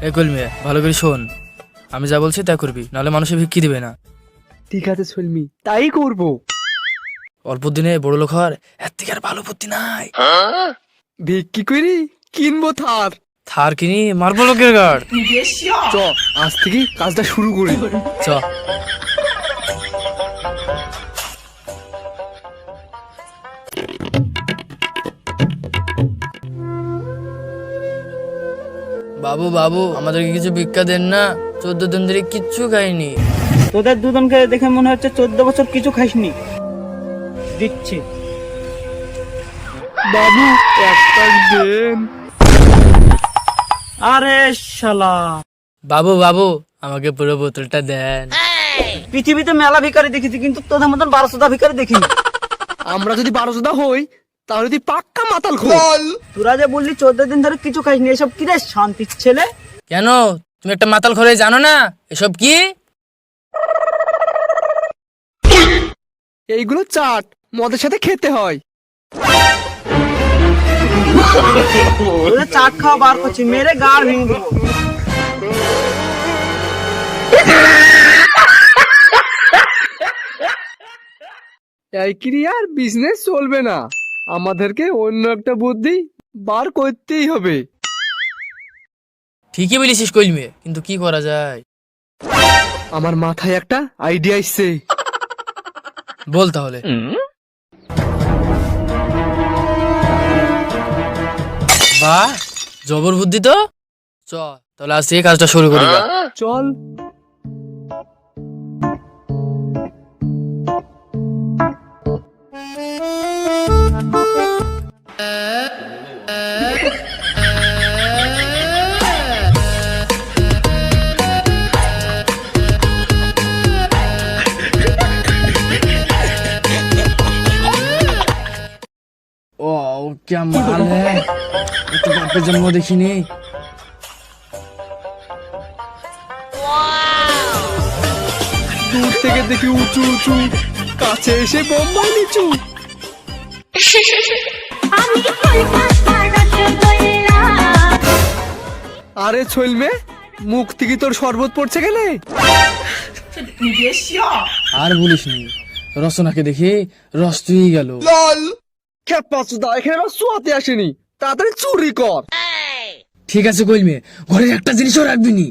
এ কলমি ভালো করে শোন, আমি যা বলছি তাই করবি, নাহলে মানুষে ভিক্ষি দিবে না। ঠিক আছে সলমি, তাই করব। অল্প দিনে বড় লোক হওয়ার এর থেকে আর ভালো বুদ্ধি নাই। ভিক্ষি করি কিনবো থার। থার কিনি মারবো লোকের গাড়। চ আজ থেকে কাজটা শুরু করি। চ বাবু বাবু আমাদেরকে কিছু ভিক্ষা দেন না, 14 দিন ধরে কিচ্ছু খাইনি। তোদের দুজনকে দেখে মনে হচ্ছে 14 বছর কিছু খাইসনি। দিচ্ছি। বাবু একটা দেন। আরে শালা, বাবু বাবু আমাকে পুরো বোতলটা দেন। পৃথিবীতে মেলা ভিখারি দেখেছি, কিন্তু তোদের মতন 1200টা ভিখারি দেখিনি। আমরা যদি 1200 হই তাহলে তুই পাক্কা মাতাল খোল। তোরা যে বললি 14 দিন ধরে কিছু খাইসনি, এসব কি রে শান্তির ছেলে? কেন তুমি একটা মাতাল খোরে জানো না এসব কি? এইগুলো চাট মদের সাথে খেতে হয়। তোদের চাট খাওয়া বার করছি, মেরে গাড় ভেঙে দেবো। এই ক্রিয়ার বিজনেস চলবে না, আমাদেরকে অন্য একটা বুদ্ধি বার করতেই হবে। ঠিকই বলেছিস কলমি, কিন্তু কি করা যায়? আমার মাথায় একটা আইডিয়া আসছে। বল তাহলে। বাহ, জবর বুদ্ধি তো। চ তাহলে আজ থেকে কাজটা শুরু করি গা। চল। ও क्या माल है, ये तो बाप के जन्म देखिनी। দূর থেকে দেখি উঁচু উঁচু, কাছে এসে বোম্বাই নিচু। আরে ছলমে, মুখ থেকে তোর শরবত পড়ছে গেলে। আর বলিসনি, রচনাকে দেখে রস চুই গেল। খেপাচুদা, এখানে আবার শোয়াতে আসেনি, তাড়াতাড়ি চুরি কর। ঠিক আছে কলমি, ঘরের একটা জিনিসও রাখবি নি।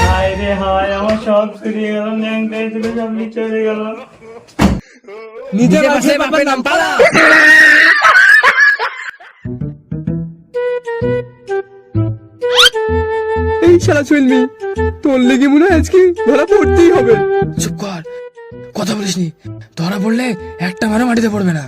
হায় রে হায়, আমার সব ফিরিয়ে গেল, ন্যাংটাই ছিল সব নিচে হয়ে গেল। নিজে বাসে বাপের নাম পালা। এই শালা চলমি, তোর লেগে মনে হয় আজকে ধরা পড়তেই হবে। চুপ কর, কথা বলিসনি, ধরা পড়লে একটা মারও মাটিতে পড়বে না।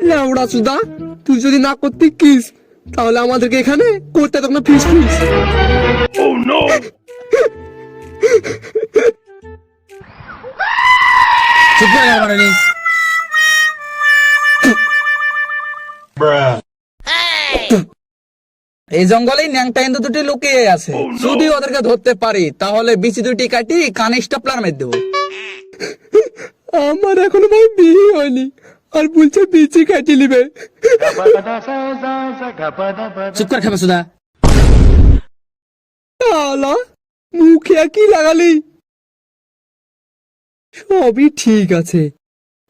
লাউড়া চুদা, তুই যদি না করতে কিস তাহলে আমাদেরকে এখানে করতে তখন ফিস ফিস। চুপ করে আর মারেনি। এই জঙ্গলে ন্যাংটা ইন্দু দুটি লুকিয়ে আছে, যদি ওদেরকে ধরতে পারি তাহলে বিচি দুটি কাটি কানে স্টাপলার মেরে দেবো। আমার এখনো ভাই বিয়ে হয়নি, আর বলছে বিচি কাটি নিবে। চুপ করে খাবে সুদা। আলা, মুখে আর কি লাগালি? সবই ঠিক আছে,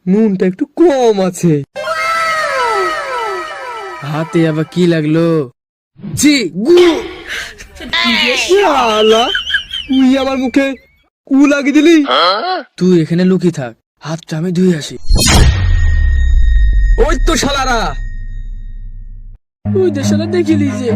নুনটা একটু কম আছে। হাতে আবার কি লাগলো? জি গু। আলা, তুই আমার মুখে কু লাগিয়ে দিলি। তুই এখানে লুকিয়ে থাক, হাতটা আমি ধুয়ে আসি। ওই তো শালারা, ওই দেশালা দেখিলি যে